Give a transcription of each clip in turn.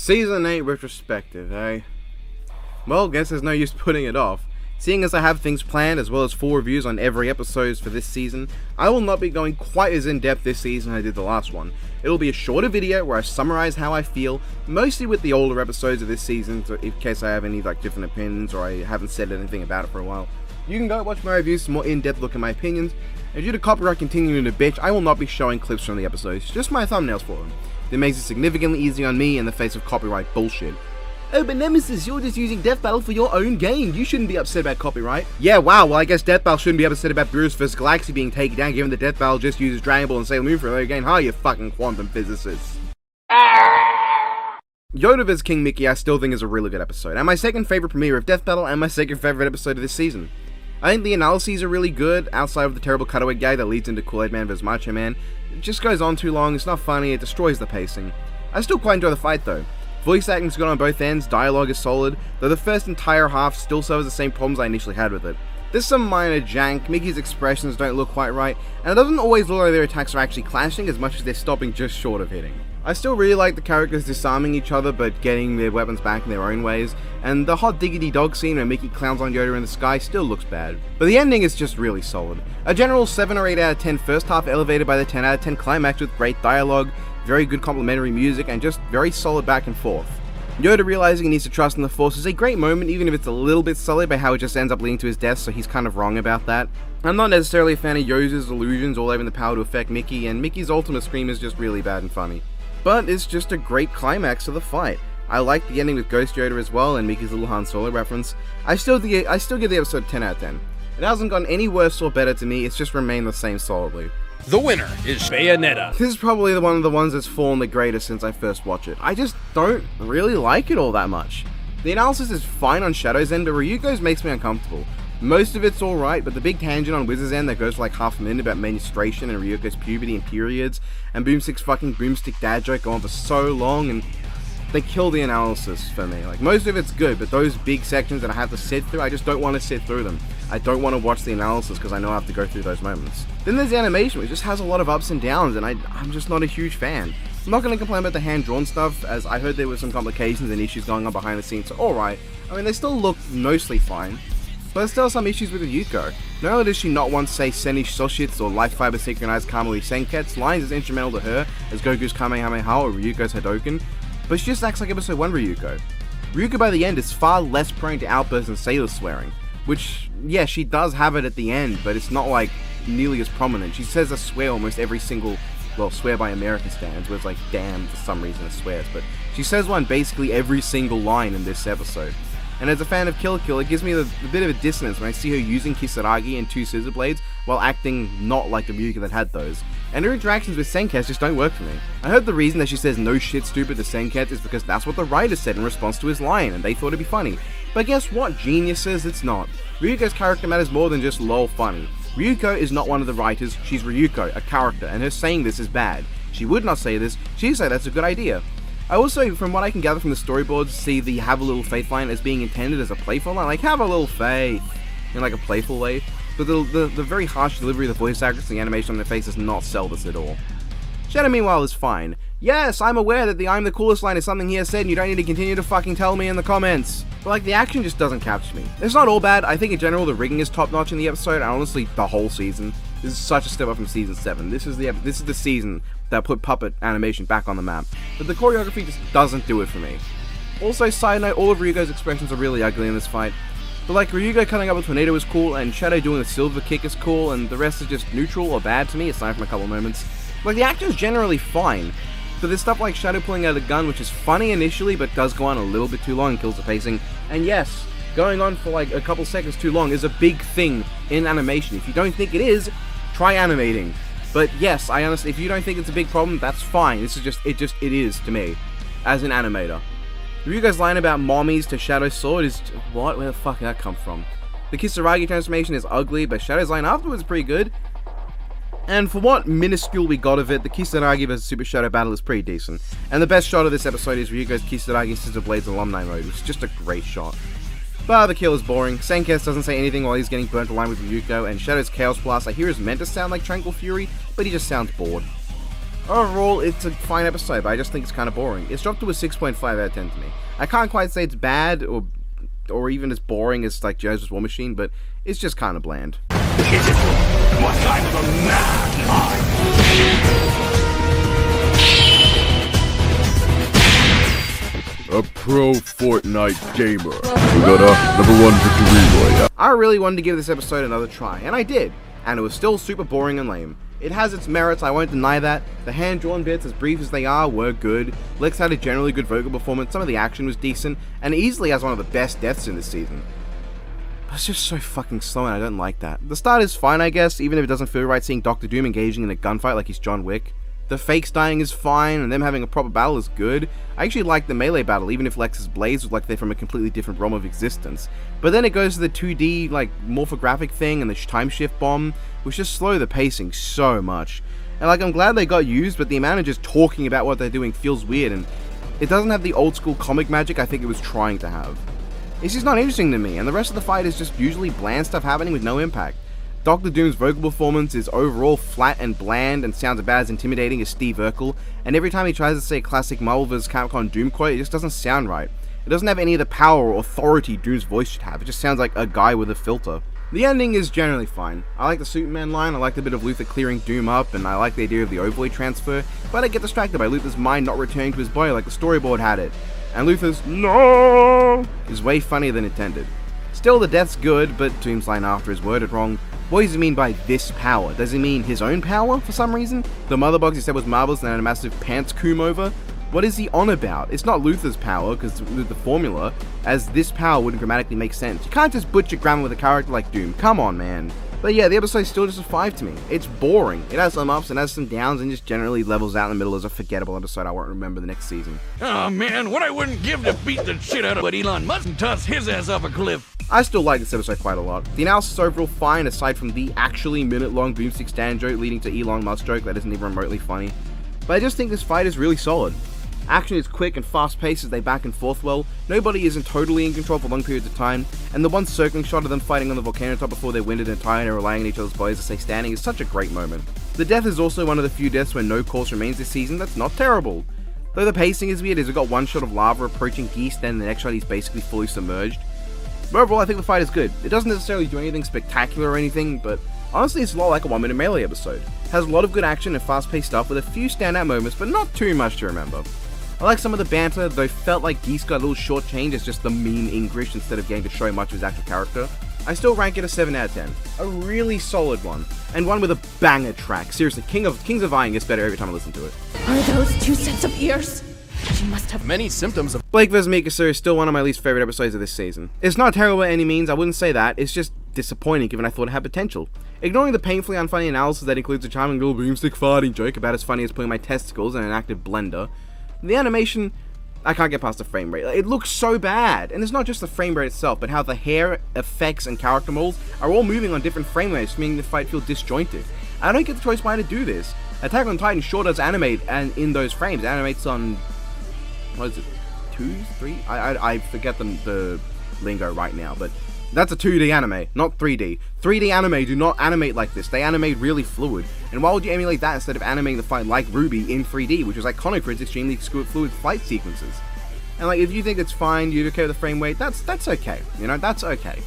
Season 8 retrospective, eh? Well, guess there's no use putting it off. Seeing as I have things planned as well as 4 reviews on every episode for this season, I will not be going quite as in-depth this season as I did the last one. It'll be a shorter video where I summarize how I feel, mostly with the older episodes of this season, so in case I have any different opinions or I haven't said anything about it for a while. You can go watch my reviews for more in-depth look at my opinions, and due to copyright continuing to bitch, I will not be showing clips from the episodes, just my thumbnails for them. That makes it significantly easier on me in the face of copyright bullshit. Oh, but Nemesis, you're just using Death Battle for your own game. You shouldn't be upset about copyright. Yeah, wow, well I guess Death Battle shouldn't be upset about Beerus vs. Galaxy being taken down, given that Death Battle just uses Dragon Ball and Sailor Moon for their game. Huh, you fucking quantum physicists. Yoda vs. King Mickey I still think is a really good episode, and my second favourite premiere of Death Battle, and my second favourite episode of this season. I think the analyses are really good, outside of the terrible cutaway gag that leads into Kool-Aid Man vs. Macho Man. It just goes on too long, it's not funny, it destroys the pacing. I still quite enjoy the fight though. Voice acting's good on both ends, dialogue is solid, though the first entire half still serves the same problems I initially had with it. There's some minor jank, Mickey's expressions don't look quite right, and it doesn't always look like their attacks are actually clashing as much as they're stopping just short of hitting. I still really like the characters disarming each other but getting their weapons back in their own ways, and the hot diggity dog scene where Mickey clowns on Yoda in the sky still looks bad. But the ending is just really solid. A general 7 or 8 out of 10 first half elevated by the 10 out of 10 climax with great dialogue, very good complimentary music, and just very solid back and forth. Yoda realizing he needs to trust in the Force is a great moment, even if it's a little bit sullied by how it just ends up leading to his death, so he's kind of wrong about that. I'm not necessarily a fan of Yoda's illusions all having the power to affect Mickey, and Mickey's ultimate scream is just really bad and funny. But it's just a great climax to the fight. I like the ending with Ghost Yoda as well, and Mickey's little Han Solo reference. I still give the episode a 10 out of 10. It hasn't gotten any worse or better to me, it's just remained the same solidly. The winner is Bayonetta. This is probably one of the ones that's fallen the greatest since I first watched it. I just don't really like it all that much. The analysis is fine on Shadow's end, but Ryuko's makes me uncomfortable. Most of it's alright, but the big tangent on Wizard's end that goes for like half a minute about menstruation and Ryuko's puberty and periods, and Boomstick's fucking broomstick dad joke go on for so long, and they kill the analysis for me. Like, most of it's good, but those big sections that I have to sit through, I just don't want to sit through them. I don't want to watch the analysis because I know I have to go through those moments. Then there's the animation, which just has a lot of ups and downs, and I'm just not a huge fan. I'm not going to complain about the hand-drawn stuff, as I heard there were some complications and issues going on behind the scenes, so alright. I mean, they still look mostly fine. But there's still some issues with Ryuko. Not only does she not once say Seni Soshitsu or Life Fiber Synchronized Kamui Senketsu lines as instrumental to her as Goku's Kamehameha or Ryuko's Hadoken, but she just acts like episode 1 Ryuko. Ryuko by the end is far less prone to outbursts and sailor swearing, which, yeah, she does have it at the end, but it's not like nearly as prominent. She says a swear almost every single, well, swear by American standards, where it's like damn for some reason it swears, but she says one basically every single line in this episode. And as a fan of Kill la Kill, it gives me a bit of a dissonance when I see her using Kisaragi and 2 scissor blades while acting not like the Ryuko that had those. And her interactions with Senketsu just don't work for me. I heard the reason that she says no shit stupid to Senketsu is because that's what the writers said in response to his line, and they thought it'd be funny. But guess what, geniuses? It's not. Ryuko's character matters more than just lol funny. Ryuko is not one of the writers, she's Ryuko, a character, and her saying this is bad. She would not say this, she'd say that's a good idea. I also, from what I can gather from the storyboards, see the have a little faith line as being intended as a playful line, like have a little faith, in like a playful way, but the very harsh delivery of the voice actors and the animation on their face does not sell this at all. Shadow meanwhile is fine. Yes, I'm aware that the I'm the coolest line is something he has said and you don't need to continue to fucking tell me in the comments. But like, the action just doesn't capture me. It's not all bad, I think in general the rigging is top notch in the episode, and honestly the whole season. This is such a step up from season 7. This is the season that put puppet animation back on the map. But the choreography just doesn't do it for me. Also, side note, all of Ryuko's expressions are really ugly in this fight. But like, Ryuko cutting up a tornado is cool, and Shadow doing the silver kick is cool, and the rest is just neutral or bad to me, aside from a couple moments. Like, the action's generally fine. But there's stuff like Shadow pulling out a gun, which is funny initially, but does go on a little bit too long and kills the pacing. And yes, going on for like a couple seconds too long is a big thing in animation. If you don't think it is, try animating. But yes, I honestly, if you don't think it's a big problem, that's fine. This is just, it is to me, as an animator. Ryuko's line about mommies to Shadow's sword is, what? Where the fuck did that come from? The Kisaragi transformation is ugly, but Shadow's line afterwards is pretty good. And for what minuscule we got of it, the Kisaragi vs Super Shadow battle is pretty decent. And the best shot of this episode is Ryuko's Kisaragi Scissor Blades alumni mode, which is just a great shot. But the kill is boring. Senketsu doesn't say anything while he's getting burnt alive with Ryuko, and Shadow's Chaos Blast I hear is meant to sound like Tranquil Fury, but he just sounds bored. Overall, it's a fine episode, but I just think it's kind of boring. It's dropped to a 6.5 out of 10 to me. I can't quite say it's bad or even as boring as like Joseph's War Machine, but it's just kind of bland. What kind of a man A pro Fortnite gamer. We got a #1 victory royale. I really wanted to give this episode another try, and I did, and it was still super boring and lame. It has its merits, I won't deny that. The hand-drawn bits, as brief as they are, were good. Lex had a generally good vocal performance, some of the action was decent, and easily has one of the best deaths in this season. But it's just so fucking slow, and I don't like that. The start is fine, I guess, even if it doesn't feel right seeing Doctor Doom engaging in a gunfight like he's John Wick. The fakes dying is fine, and them having a proper battle is good. I actually like the melee battle, even if Lex's blades look like they're from a completely different realm of existence. But then it goes to the 2D, like, morphographic thing and the time shift bomb, which just slow the pacing so much. And like, I'm glad they got used, but the amount of just talking about what they're doing feels weird, and it doesn't have the old school comic magic I think it was trying to have. It's just not interesting to me, and the rest of the fight is just usually bland stuff happening with no impact. Doctor Doom's vocal performance is overall flat and bland and sounds about as intimidating as Steve Urkel, and every time he tries to say a classic Marvel vs. Capcom Doom quote, it just doesn't sound right. It doesn't have any of the power or authority Doom's voice should have, it just sounds like a guy with a filter. The ending is generally fine. I like the Superman line, I like the bit of Luthor clearing Doom up, and I like the idea of the Ovoid transfer, but I get distracted by Luthor's mind not returning to his body like the storyboard had it. And Luthor's "No" is way funnier than intended. Still, the death's good, but Doom's line after is worded wrong. What does he mean by this power? Does he mean his own power for some reason? The mother box he said was marvelous and had a massive pants comb over? What is he on about? It's not Luthor's power, because with the formula, as this power wouldn't grammatically make sense. You can't just butcher grammar with a character like Doom. Come on, man. But yeah, the episode's still just a 5 to me. It's boring. It has some ups and has some downs and just generally levels out in the middle as a forgettable episode I won't remember the next season. Oh man, what I wouldn't give to beat the shit out of Elon Musk and toss his ass off a cliff. I still like this episode quite a lot. The analysis is overall fine aside from the actually minute-long Boomstick stand joke leading to Elon Musk joke that isn't even remotely funny. But I just think this fight is really solid. Action is quick and fast-paced as they back and forth well, nobody isn't totally in control for long periods of time, and the one circling shot of them fighting on the volcano top before they're winded and tired and relying on each other's bodies to stay standing is such a great moment. The death is also one of the few deaths where no corpse remains this season. That's not terrible. Though the pacing is weird as we've got one shot of lava approaching Geist, then the next shot he's basically fully submerged. But overall, I think the fight is good. It doesn't necessarily do anything spectacular or anything, but honestly it's a lot like a 1-minute Melee episode. It has a lot of good action and fast-paced stuff with a few standout moments, but not too much to remember. I like some of the banter, though felt like Geist got a little shortchanged as just the mean English instead of getting to show much of his actual character. I still rank it a 7 out of 10. A really solid one, and one with a banger track. Seriously, Kings of Iron gets better every time I listen to it. Are those 2 sets of ears? She must have Many symptoms of Blake vs. Mikasa is still one of my least favorite episodes of this season. It's not terrible by any means, I wouldn't say that, it's just disappointing given I thought it had potential. Ignoring the painfully unfunny analysis that includes a charming little boomstick farting joke about as funny as putting my testicles in an active blender, the animation, I can't get past the frame rate. It looks so bad, and it's not just the frame rate itself, but how the hair, effects, and character molds are all moving on different frame rates, making the fight feel disjointed. I don't get the choice why to do this. Attack on Titan sure does animate, and in those frames, it animates on, what is it, 2, 3? I forget the lingo right now, but that's a 2D anime, not 3D. 3D anime do not animate like this, they animate really fluid. And why would you emulate that instead of animating the fight like RWBY in 3D, which was iconic for its extremely fluid fight sequences? And like, if you think it's fine, you're okay with the frame rate, that's okay, you know, that's okay.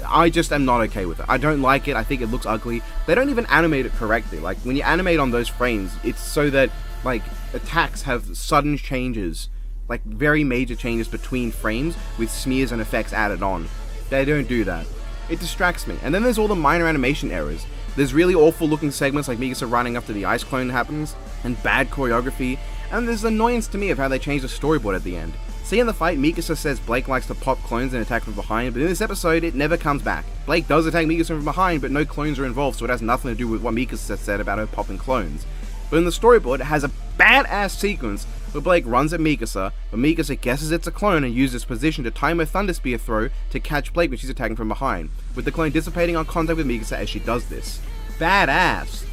I just am not okay with it. I don't like it, I think it looks ugly. They don't even animate it correctly. Like, when you animate on those frames, it's so that, like, attacks have sudden changes, like very major changes between frames with smears and effects added on. They don't do that. It distracts me. And then there's all the minor animation errors. There's really awful looking segments like Mikasa running after the ice clone happens, and bad choreography, and there's annoyance to me of how they changed the storyboard at the end. See, in the fight, Mikasa says Blake likes to pop clones and attack from behind, but in this episode, it never comes back. Blake does attack Mikasa from behind, but no clones are involved, so it has nothing to do with what Mikasa said about her popping clones. But in the storyboard, it has a badass sequence where Blake runs at Mikasa, but Mikasa guesses it's a clone and uses position to time her Thunder Spear throw to catch Blake when she's attacking from behind, with the clone dissipating on contact with Mikasa as she does this. Badass!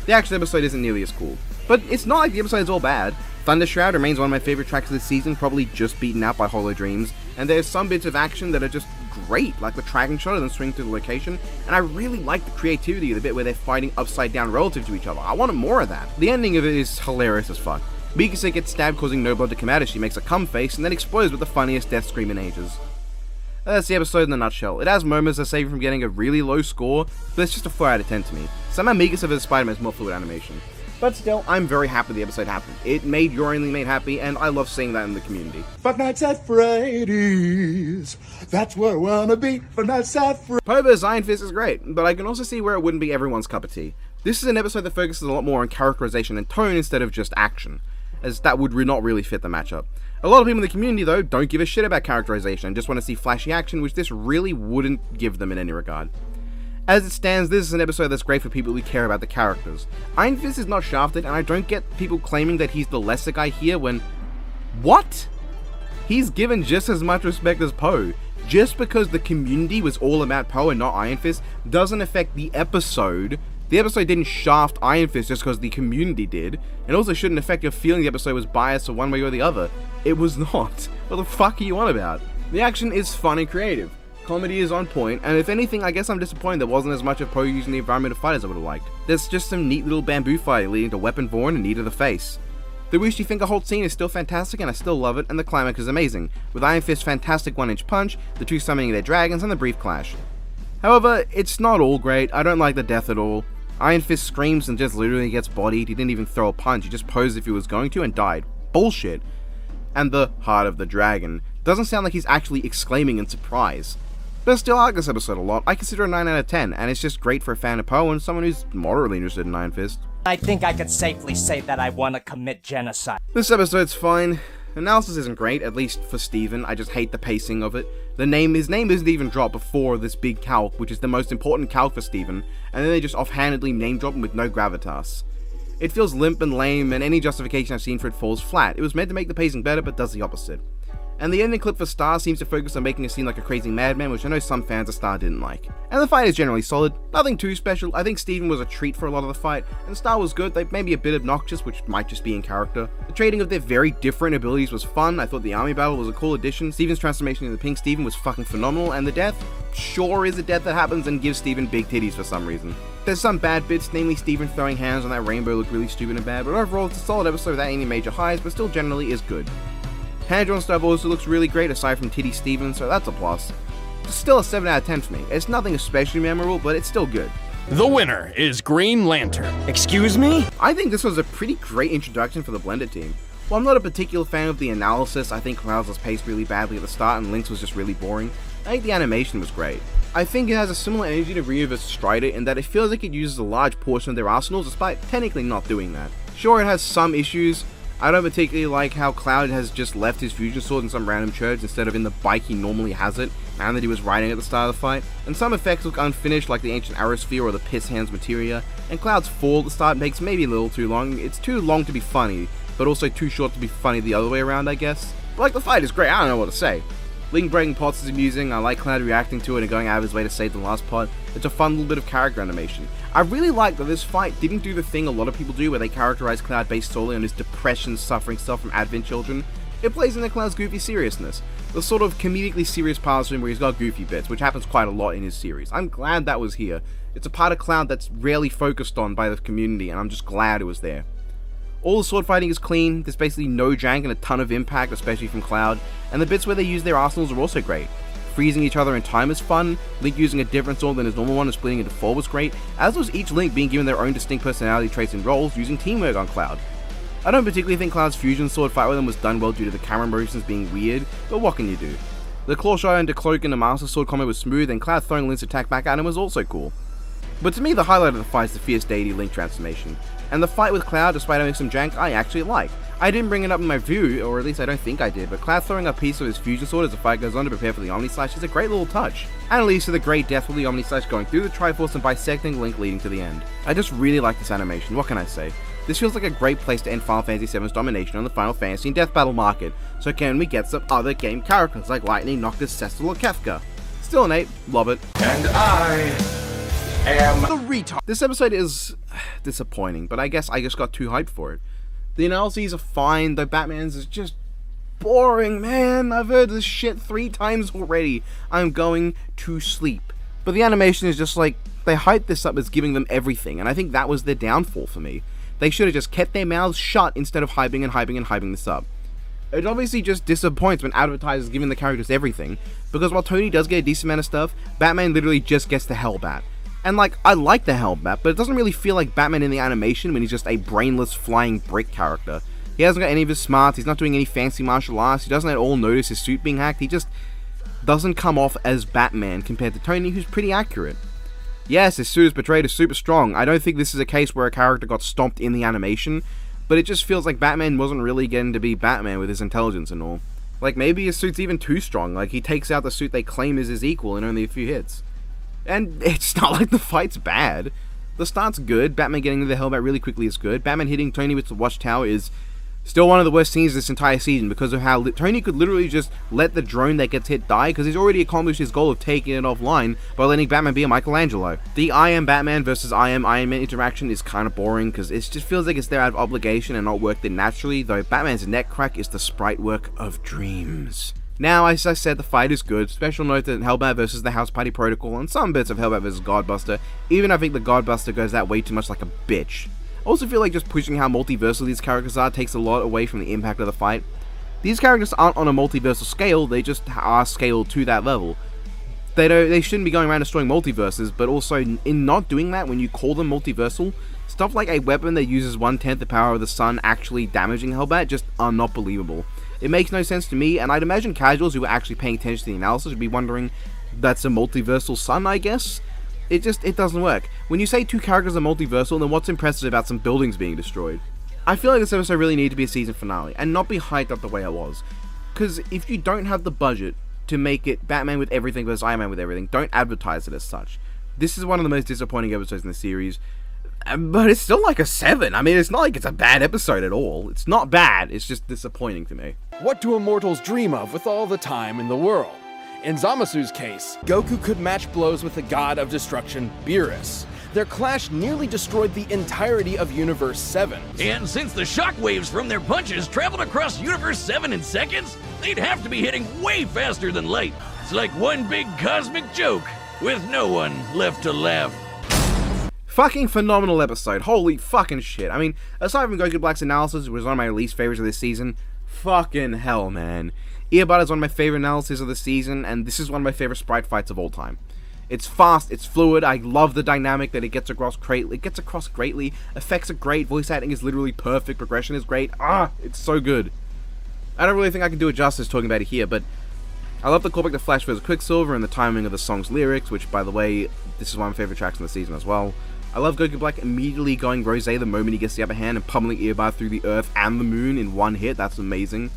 The actual episode isn't nearly as cool. But it's not like the episode's all bad. Thunder Shroud remains one of my favorite tracks of the season, probably just beaten out by Hollow Dreams, and there's some bits of action that are just great, like the tracking shot and then swing through the location, and I really like the creativity of the bit where they're fighting upside down relative to each other. I wanted more of that. The ending of it is hilarious as fuck. Mikasa gets stabbed, causing no blood to come out as she makes a cum face, and then explodes with the funniest death scream in ages. That's the episode in a nutshell. It has moments that save it from getting a really low score, but it's just a 4 out of 10 to me. Somehow Mikasa vs. Spider-Man is more fluid animation. But still, I'm very happy the episode happened. It made Your Only Mate happy, and I love seeing that in the community. Five Nights at Freddy's, that's where I wanna be. Five Nights at Freddy's. Poe Iron Fist is great, but I can also see where it wouldn't be everyone's cup of tea. This is an episode that focuses a lot more on characterization and tone instead of just action, as that would not really fit the matchup. A lot of people in the community, though, don't give a shit about characterization and just want to see flashy action, which this really wouldn't give them in any regard. As it stands, this is an episode that's great for people who care about the characters. Iron Fist is not shafted, and I don't get people claiming that he's the lesser guy here when... What? He's given just as much respect as Poe. Just because the community was all about Poe and not Iron Fist doesn't affect the episode. The episode didn't shaft Iron Fist just because the community did, and also shouldn't affect your feeling the episode was biased one way or the other. It was not. What the fuck are you on about? The action is fun and creative. Comedy is on point, and if anything, I guess I'm disappointed there wasn't as much of Poe using the environment of fight as I would have liked. There's just some neat little bamboo fight leading to Weapon Vorn and Knee to the Face. The Wishy Finger Hold scene is still fantastic and I still love it, and the climax is amazing, with Iron Fist's fantastic 1-inch punch, the two summoning their dragons, and the brief clash. However, it's not all great. I don't like the death at all. Iron Fist screams and just literally gets bodied. He didn't even throw a punch, he just posed if he was going to and died. Bullshit. And the Heart of the Dragon doesn't sound like he's actually exclaiming in surprise. But still, I like this episode a lot. I consider it a 9 out of 10, and it's just great for a fan of Poe and someone who's moderately interested in Iron Fist. I think I could safely say that I want to commit genocide. This episode's fine. Analysis isn't great, at least for Steven. I just hate the pacing of it. His name isn't even dropped before this big calc, which is the most important calc for Steven, and then they just offhandedly name drop him with no gravitas. It feels limp and lame, and any justification I've seen for it falls flat. It was meant to make the pacing better, but does the opposite. And the ending clip for Star seems to focus on making it seem like a crazy madman, which I know some fans of Star didn't like. And the fight is generally solid, nothing too special. I think Steven was a treat for a lot of the fight, and Star was good, they may be a bit obnoxious, which might just be in character. The trading of their very different abilities was fun. I thought the army battle was a cool addition. Steven's transformation into Pink Steven was fucking phenomenal, and the death sure is a death that happens and gives Steven big titties for some reason. There's some bad bits, namely Steven throwing hands on that rainbow looked really stupid and bad, but overall it's a solid episode without any major highs, but still generally is good. Hand-drawn stuff also looks really great aside from Titty Steven, so that's a plus. It's still a 7 out of 10 for me. It's nothing especially memorable, but it's still good. The winner is Green Lantern. Excuse me? I think this was a pretty great introduction for the Blended team. While I'm not a particular fan of the analysis, I think Clouds was paced really badly at the start and Lynx was just really boring. I think the animation was great. I think it has a similar energy to Ryu vs. Strider in that it feels like it uses a large portion of their arsenals despite technically not doing that. Sure, it has some issues. I don't particularly like how Cloud has just left his fusion sword in some random church instead of in the bike he normally has it, and that he was riding at the start of the fight, and some effects look unfinished like the ancient Arrosphere or the Piss Hands materia, and Cloud's fall at the start makes maybe a little too long. It's too long to be funny, but also too short to be funny the other way around, I guess. But like, the fight is great, I don't know what to say. Link breaking pots is amusing, I like Cloud reacting to it and going out of his way to save the last pot. It's a fun little bit of character animation. I really like that this fight didn't do the thing a lot of people do where they characterize Cloud based solely on his depression, suffering stuff from Advent Children. It plays into Cloud's goofy seriousness. The sort of comedically serious parts of him where he's got goofy bits, which happens quite a lot in his series. I'm glad that was here. It's a part of Cloud that's rarely focused on by the community, and I'm just glad it was there. All the sword fighting is clean, there's basically no jank and a ton of impact, especially from Cloud, and the bits where they use their arsenals are also great. Freezing each other in time is fun, Link using a different sword than his normal one and splitting into 4 was great, as was each Link being given their own distinct personality traits and roles using teamwork on Cloud. I don't particularly think Cloud's fusion sword fight with him was done well due to the camera motions being weird, but what can you do? The claw shot into Cloak and the Master Sword combo was smooth, and Cloud throwing Link's attack back at him was also cool. But to me the highlight of the fight is the Fierce Deity Link transformation. And the fight with Cloud, despite having some jank, I actually like. I didn't bring it up in my review, or at least I don't think I did, but Cloud throwing a piece of his fusion sword as the fight goes on to prepare for the Omni Slash is a great little touch. And it leads to the great death with the Omni Slash going through the Triforce and bisecting Link leading to the end. I just really like this animation, what can I say? This feels like a great place to end Final Fantasy VII's domination on the Final Fantasy and Death Battle market, so can we get some other game characters like Lightning, Noctis, Cecil, or Kefka? Still an 8, love it. And I am the retard. This episode is disappointing, but I guess I just got too hyped for it. The analyses are fine, though Batman's is just boring, man. I've heard this shit 3 times already. I'm going to sleep. But the animation is just like, they hyped this up as giving them everything, and I think that was their downfall for me. They should have just kept their mouths shut instead of hyping and hyping and hyping this up. It obviously just disappoints when advertisers giving the characters everything, because while Tony does get a decent amount of stuff, Batman literally just gets the Hellbat. And like, I like the Hellbat, but it doesn't really feel like Batman in the animation when he's just a brainless flying brick character. He hasn't got any of his smarts, he's not doing any fancy martial arts, he doesn't at all notice his suit being hacked, he just doesn't come off as Batman compared to Tony, who's pretty accurate. Yes, his suit is portrayed as super strong. I don't think this is a case where a character got stomped in the animation, but it just feels like Batman wasn't really getting to be Batman with his intelligence and all. Like, maybe his suit's even too strong, like he takes out the suit they claim is his equal in only a few hits. And it's not like the fight's bad. The start's good, Batman getting into the Hellbat really quickly is good, Batman hitting Tony with the Watchtower is still one of the worst scenes this entire season because of how Tony could literally just let the drone that gets hit die because he's already accomplished his goal of taking it offline by letting Batman be a Michelangelo. The I am Batman versus I am Iron Man interaction is kind of boring because it just feels like it's there out of obligation and not worked in naturally, though Batman's neck crack is the sprite work of dreams. Now, as I said, the fight is good. Special note that Hellbat versus the House Party Protocol and some bits of Hellbat versus Godbuster, even I think the Godbuster goes that way too much like a bitch. I also feel like just pushing how multiversal these characters are takes a lot away from the impact of the fight. These characters aren't on a multiversal scale, they just are scaled to that level. They shouldn't be going around destroying multiverses, but also in not doing that, when you call them multiversal, stuff like a weapon that uses 1/10 the power of the sun actually damaging Hellbat just are not believable. It makes no sense to me, and I'd imagine casuals who are actually paying attention to the analysis would be wondering, that's a multiversal sun, I guess? It doesn't work. When you say 2 characters are multiversal, then what's impressive about some buildings being destroyed? I feel like this episode really needed to be a season finale, and not be hyped up the way it was. Because if you don't have the budget to make it Batman with everything versus Iron Man with everything, don't advertise it as such. This is one of the most disappointing episodes in the series, but it's still like a 7. I mean, it's not like it's a bad episode at all. It's not bad, it's just disappointing to me. What do immortals dream of with all the time in the world? In Zamasu's case, Goku could match blows with the god of destruction, Beerus. Their clash nearly destroyed the entirety of Universe 7. And since the shockwaves from their punches traveled across Universe 7 in seconds, they'd have to be hitting way faster than light. It's like one big cosmic joke, with no one left to laugh. Fucking phenomenal episode, holy fucking shit. I mean, aside from Goku Black's analysis, which was one of my least favorites of this season, fucking hell, man. Earbud is one of my favorite analyses of the season, and this is one of my favorite sprite fights of all time. It's fast, it's fluid, I love the dynamic that it gets across greatly, effects are great, voice acting is literally perfect, progression is great, it's so good. I don't really think I can do it justice talking about it here, but I love the callback to Flash vs. Quicksilver and the timing of the song's lyrics, which, by the way, this is one of my favorite tracks in the season as well. I love Goku Black immediately going Rosé the moment he gets the upper hand and pummeling Earbud through the earth and the moon in one hit, that's amazing.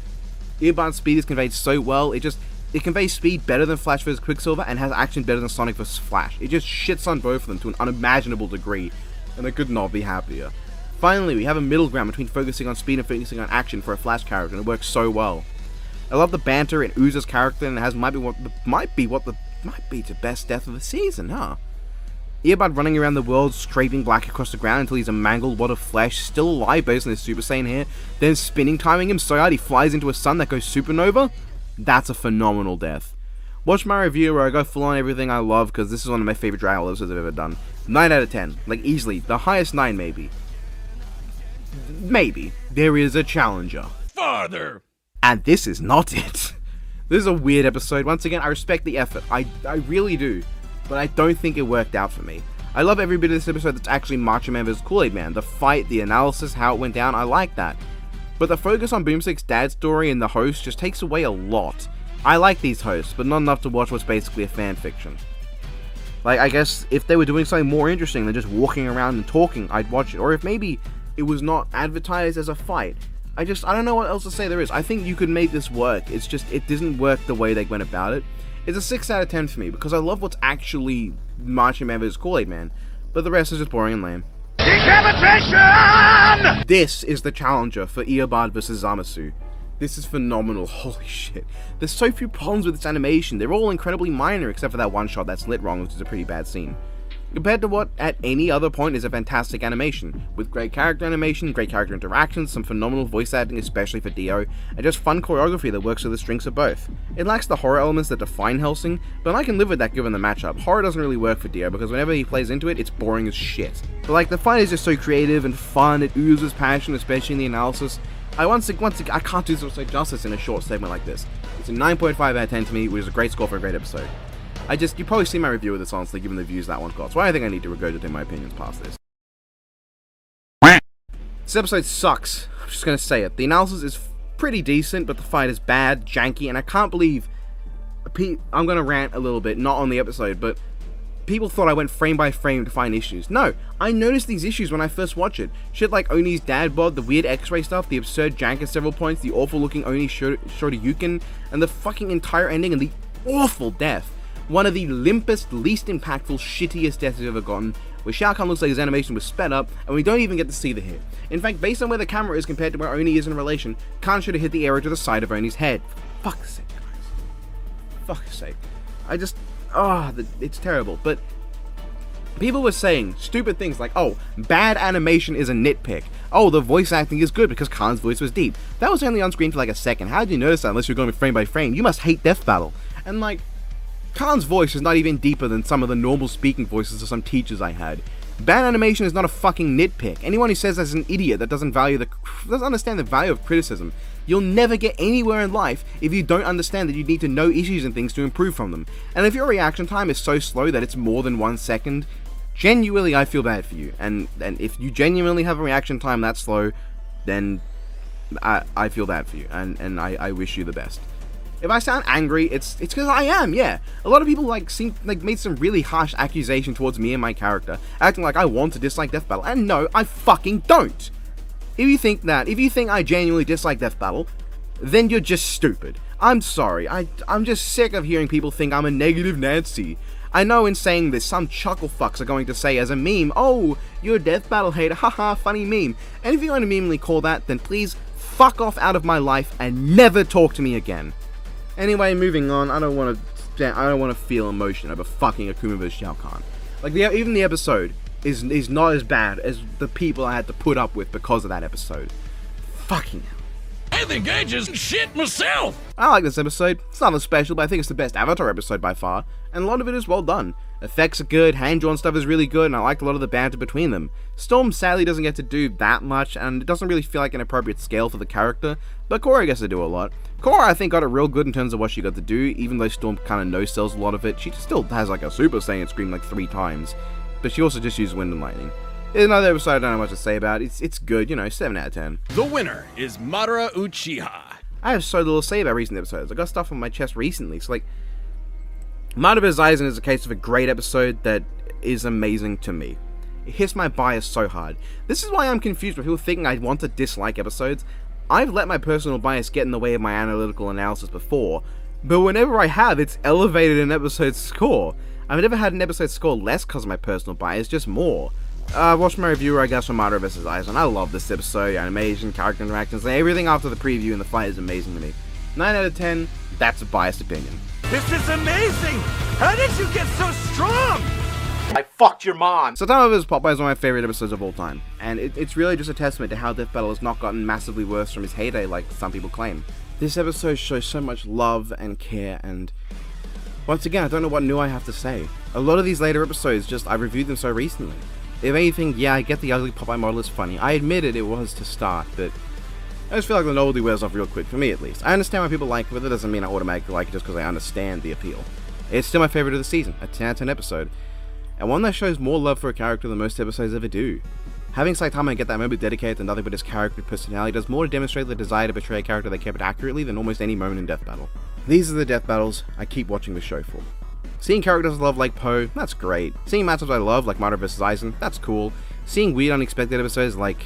Earbud's speed is conveyed so well, it conveys speed better than Flash vs. Quicksilver and has action better than Sonic vs. Flash. It just shits on both of them to an unimaginable degree, and I could not be happier. Finally, we have a middle ground between focusing on speed and focusing on action for a Flash character, and it works so well. I love the banter in Uza's character, and it might be the best death of the season, huh? Earbud running around the world, scraping Black across the ground until he's a mangled wad of flesh, still alive based on his Super Saiyan hair, then spinning timing him so hard he flies into a sun that goes supernova? That's a phenomenal death. Watch my review where I go full on everything I love, because this is one of my favorite Dragon Ball episodes I've ever done. 9 out of 10. Like, easily. The highest 9, maybe. Maybe. There is a challenger. Farther! And this is not it. This is a weird episode. Once again, I respect the effort. I really do. But I don't think it worked out for me. I love every bit of this episode that's actually Macho Man vs. Kool-Aid Man. The fight, the analysis, how it went down, I like that. But the focus on Boomstick's dad's story and the host just takes away a lot. I like these hosts, but not enough to watch what's basically a fan fiction. Like, I guess if they were doing something more interesting than just walking around and talking, I'd watch it. Or if maybe it was not advertised as a fight. I don't know what else to say there is. I think you could make this work. It's just, it didn't work the way they went about it. It's a 6 out of 10 for me, because I love what's actually Macho Man vs. Kool-Aid Man, but the rest is just boring and lame. Decapitation! This is the challenger for Earbud vs. Zamasu. This is phenomenal, holy shit. There's so few problems with this animation, they're all incredibly minor except for that one shot that's lit wrong, which is a pretty bad scene. compared to what at any other point is a fantastic animation, with great character animation, great character interactions, some phenomenal voice acting especially for Dio, and just fun choreography that works with the strengths of both. It lacks the horror elements that define Hellsing, but I can live with that given the matchup. Horror doesn't really work for Dio because whenever he plays into it, it's boring as shit. But like, the fight is just so creative and fun, it oozes passion, especially in the analysis. I can't do so justice in a short segment like this. It's a 9.5 out of 10 to me, which is a great score for a great episode. You probably see my review of this, honestly, given the views that one got, so I think I need to regurgitate my opinions past this. This episode sucks. I'm just gonna say it. The analysis is pretty decent, but the fight is bad, janky, and I can't believe... I'm gonna rant a little bit, not on the episode, but people thought I went frame by frame to find issues. No, I noticed these issues when I first watched it. Shit like Oni's dad bod, the weird x-ray stuff, the absurd jank at several points, the awful looking Oni Shoryuken, and the fucking entire ending, and the awful death. One of the limpest, least impactful, shittiest deaths we've ever gotten, where Shao Kahn looks like his animation was sped up, and we don't even get to see the hit. In fact, based on where the camera is compared to where Oni is in relation, Kahn should have hit the arrow to the side of Oni's head. For fuck's sake, guys. Fuck's sake. It's terrible, but people were saying stupid things like, oh, bad animation is a nitpick. Oh, the voice acting is good because Kahn's voice was deep. That was only on screen for like a second. How did you notice that unless you're going frame by frame? You must hate Death Battle. And like, Kahn's voice is not even deeper than some of the normal speaking voices of some teachers I had. Bad animation is not a fucking nitpick. Anyone who says that's an idiot that doesn't understand the value of criticism. You'll never get anywhere in life if you don't understand that you need to know issues and things to improve from them. And if your reaction time is so slow that it's more than 1 second, genuinely I feel bad for you. And if you genuinely have a reaction time that slow, then I feel bad for you, and I wish you the best. If I sound angry, it's because I am, yeah. A lot of people made some really harsh accusation towards me and my character, acting like I want to dislike Death Battle, and no, I fucking don't. If you think I genuinely dislike Death Battle, then you're just stupid. I'm sorry, I'm just sick of hearing people think I'm a negative Nancy. I know in saying this, some chuckle fucks are going to say as a meme, oh, you're a Death Battle hater, haha, funny meme. And if you want to memely call that, then please fuck off out of my life and never talk to me again. Anyway, moving on, I don't want to feel emotion over fucking Akuma vs. Shao Kahn. Like, even the episode is not as bad as the people I had to put up with because of that episode. Fucking hell. I think I just shit myself! I like this episode. It's nothing special, but I think it's the best Avatar episode by far, and a lot of it is well done. Effects are good, hand-drawn stuff is really good, and I liked a lot of the banter between them. Storm sadly doesn't get to do that much, and it doesn't really feel like an appropriate scale for the character, but Korra gets to do a lot. Korra, I think, got it real good in terms of what she got to do, even though Storm kind of no-sells a lot of it. She still has like a Super Saiyan scream like 3 times, but she also just used Wind and Lightning. It's another episode I don't know much to say about. It's good, 7 out of 10. The winner is Madara Uchiha. I have so little to say about recent episodes. I got stuff on my chest recently, so like, Madara vs. Aizen is a case of a great episode that is amazing to me. It hits my bias so hard. This is why I'm confused with people thinking I want to dislike episodes. I've let my personal bias get in the way of my analytical analysis before, but whenever I have, it's elevated an episode's score. I've never had an episode score less because of my personal bias, just more. Watch my review, I guess, for Madara vs. Aizen. I love this episode, animation, character interactions, everything after the preview and the fight is amazing to me. 9 out of 10, that's a biased opinion. This is amazing! How did you get so strong? I fucked your mom! Saitama vs. Popeye is one of my favorite episodes of all time, and it's really just a testament to how Death Battle has not gotten massively worse from his heyday like some people claim. This episode shows so much love and care, and once again, I don't know what new I have to say. A lot of these later episodes, I reviewed them so recently. If anything, yeah, I get the ugly Popeye model is funny. I admitted it was to start, but I just feel like the novelty wears off real quick, for me at least. I understand why people like it, but that doesn't mean I automatically like it just because I understand the appeal. It's still my favorite of the season, a 10 out of 10 episode, and one that shows more love for a character than most episodes ever do. Having Saitama get that moment dedicated to nothing but his character and personality does more to demonstrate the desire to portray a character they kept accurately than almost any moment in Death Battle. These are the Death Battles I keep watching the show for. Seeing characters I love like Poe, that's great. Seeing matchups I love like Madara vs. Aizen, that's cool. Seeing weird unexpected episodes like,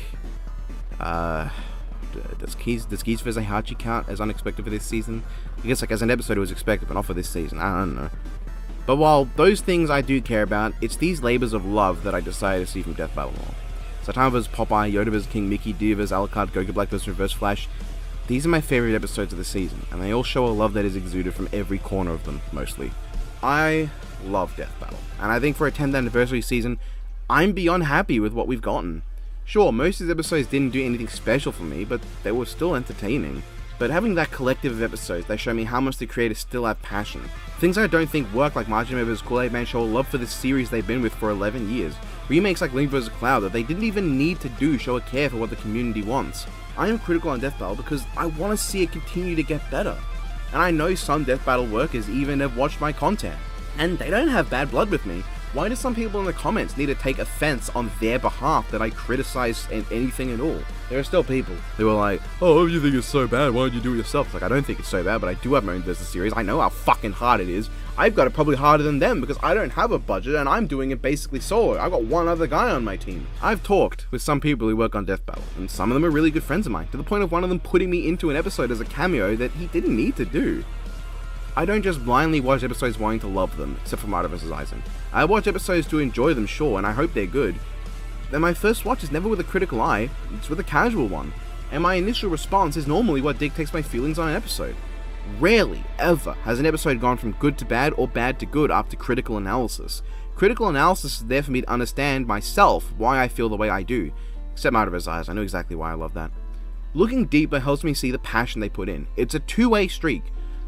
does Geese vs. Heihachi count as unexpected for this season? I guess like as an episode it was expected, but not for this season, I don't know. But while those things I do care about, it's these labors of love that I decided to see from Death Battle more. Saitama vs. Popeye, Yoda vs. King Mickey, Dio vs. Alucard, Goku Black vs. Reverse Flash, these are my favorite episodes of the season, and they all show a love that is exuded from every corner of them, mostly. I love Death Battle, and I think for a 10th anniversary season, I'm beyond happy with what we've gotten. Sure, most of the episodes didn't do anything special for me, but they were still entertaining. But having that collective of episodes, they show me how much the creators still have passion. Things I don't think work, like Majin Member's Kool-Aid Man show love for this series they've been with for 11 years. Remakes like Link vs. Cloud that they didn't even need to do show a care for what the community wants. I am critical on Death Battle because I want to see it continue to get better. And I know some Death Battle workers even have watched my content. And they don't have bad blood with me. Why do some people in the comments need to take offense on their behalf that I criticize anything at all? There are still people who are like, oh, if you think it's so bad, why don't you do it yourself? It's like, I don't think it's so bad, but I do have my own business series. I know how fucking hard it is. I've got it probably harder than them because I don't have a budget and I'm doing it basically solo. I've got one other guy on my team. I've talked with some people who work on Death Battle, and some of them are really good friends of mine, to the point of one of them putting me into an episode as a cameo that he didn't need to do. I don't just blindly watch episodes wanting to love them, except for Madara vs. Aizen. I watch episodes to enjoy them, sure, and I hope they're good. Then my first watch is never with a critical eye, it's with a casual one. And my initial response is normally what dictates my feelings on an episode. Rarely, ever, has an episode gone from good to bad or bad to good after critical analysis. Critical analysis is there for me to understand myself why I feel the way I do. Except Madara vs. Aizen, I know exactly why I love that. Looking deeper helps me see the passion they put in. It's a two-way streak.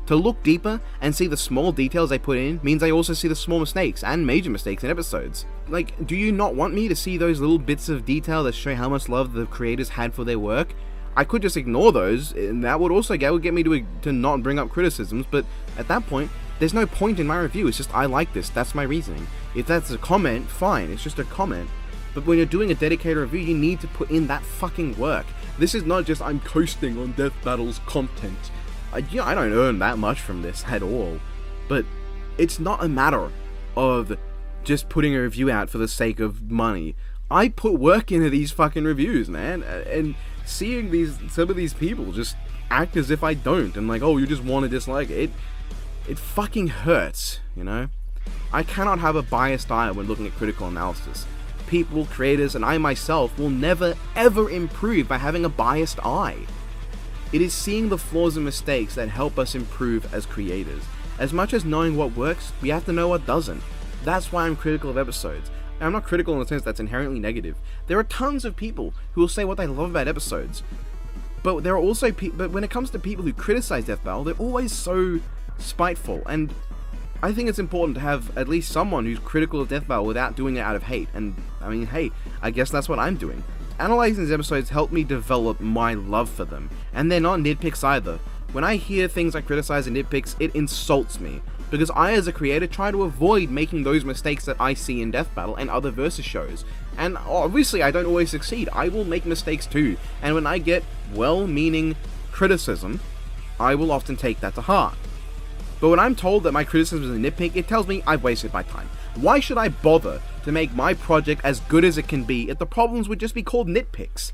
To look deeper and see the small details they put in means I also see the small mistakes and major mistakes in episodes. Like, do you not want me to see those little bits of detail that show how much love the creators had for their work? I could just ignore those, and that would also get me to not bring up criticisms, but at that point, there's no point in my review. It's just, I like this, that's my reasoning. If that's a comment, fine, it's just a comment. But when you're doing a dedicated review, you need to put in that fucking work. This is not just, I'm coasting on Death Battle's content. I don't earn that much from this at all, but it's not a matter of just putting a review out for the sake of money. I put work into these fucking reviews, man, and seeing some of these people just act as if I don't, and like, oh, you just want to dislike it, it fucking hurts, you know? I cannot have a biased eye when looking at critical analysis. People, creators, and I myself will never ever improve by having a biased eye. It is seeing the flaws and mistakes that help us improve as creators. As much as knowing what works, we have to know what doesn't. That's why I'm critical of episodes. And I'm not critical in the sense that's inherently negative. There are tons of people who will say what they love about episodes. But there are also but when it comes to people who criticize Death Battle, they're always so spiteful. And I think it's important to have at least someone who's critical of Death Battle without doing it out of hate. And I mean, hey, I guess that's what I'm doing. Analyzing these episodes helped me develop my love for them, and they're not nitpicks either. When I hear things I criticize and nitpicks, it insults me, because I as a creator try to avoid making those mistakes that I see in Death Battle and other versus shows. And obviously I don't always succeed, I will make mistakes too, and when I get well-meaning criticism, I will often take that to heart. But when I'm told that my criticism is a nitpick, it tells me I've wasted my time. Why should I bother to make my project as good as it can be if the problems would just be called nitpicks?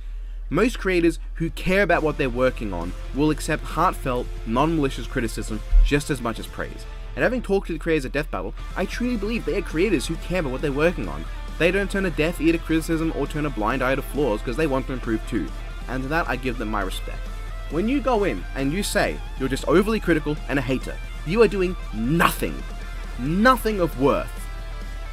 Most creators who care about what they're working on will accept heartfelt, non-malicious criticism just as much as praise. And having talked to the creators of Death Battle, I truly believe they are creators who care about what they're working on. They don't turn a deaf ear to criticism or turn a blind eye to flaws because they want to improve too. And to that I give them my respect. When you go in and you say you're just overly critical and a hater, you are doing nothing of worth.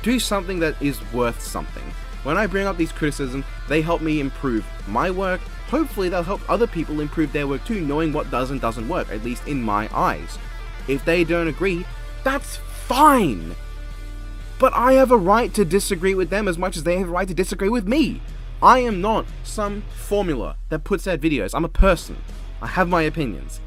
Do something that is worth something. When I bring up these criticisms, they help me improve my work. Hopefully they'll help other people improve their work too, knowing what does and doesn't work, at least in my eyes. If they don't agree, that's fine. But I have a right to disagree with them as much as they have a right to disagree with me. I am not some formula that puts out videos. I'm a person. I have my opinions.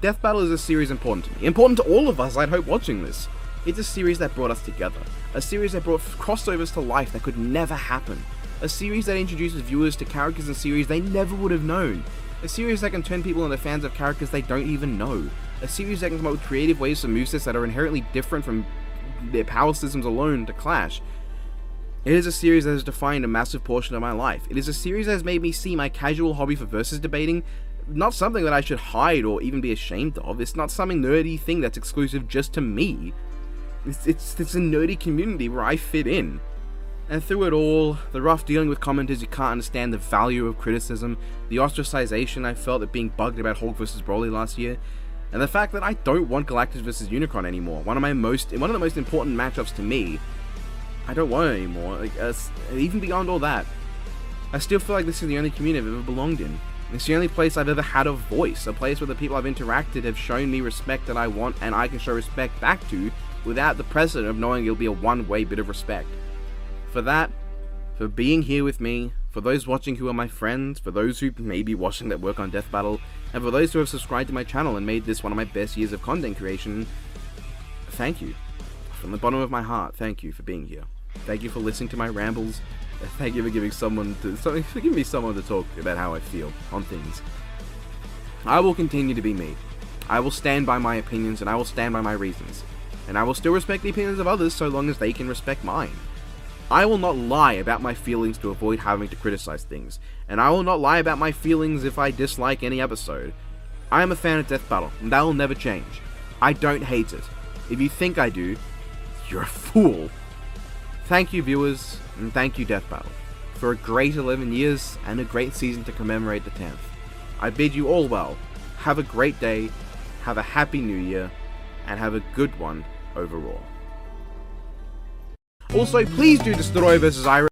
Death Battle is a series important to me. Important to all of us, I'd hope, watching this. It's a series that brought us together. A series that brought crossovers to life that could never happen. A series that introduces viewers to characters and series they never would have known. A series that can turn people into fans of characters they don't even know. A series that can come up with creative ways for movesets that are inherently different from their power systems alone to clash. It is a series that has defined a massive portion of my life. It is a series that has made me see my casual hobby for versus debating not something that I should hide or even be ashamed of. It's not some nerdy thing that's exclusive just to me. It's a nerdy community where I fit in. And through it all, the rough dealing with commenters who can't understand the value of criticism, the ostracization I felt at being bugged about Hulk vs. Broly last year, And the fact that I don't want Galactus vs. Unicron anymore, one of the most important matchups to me, I don't want it anymore. Like, even beyond all that, I still feel like this is the only community I've ever belonged in. It's the only place I've ever had a voice, a place where the people I've interacted have shown me respect that I want and I can show respect back to without the precedent of knowing it'll be a one-way bit of respect. For that, for being here with me, for those watching who are my friends, for those who may be watching that work on Death Battle, and for those who have subscribed to my channel and made this one of my best years of content creation, thank you. From the bottom of my heart, thank you for being here. Thank you for listening to my rambles. Thank you for giving me someone to talk about how I feel on things. I will continue to be me. I will stand by my opinions and I will stand by my reasons. And I will still respect the opinions of others so long as they can respect mine. I will not lie about my feelings to avoid having to criticize things, and I will not lie about my feelings if I dislike any episode. I am a fan of Death Battle, and that will never change. I don't hate it. If you think I do, you're a fool. Thank you, viewers, and thank you, Death Battle, for a great 11 years and a great season to commemorate the 10th. I bid you all well. Have a great day, have a happy new year, and have a good one overall. Also, please do Destroy vs. Iris.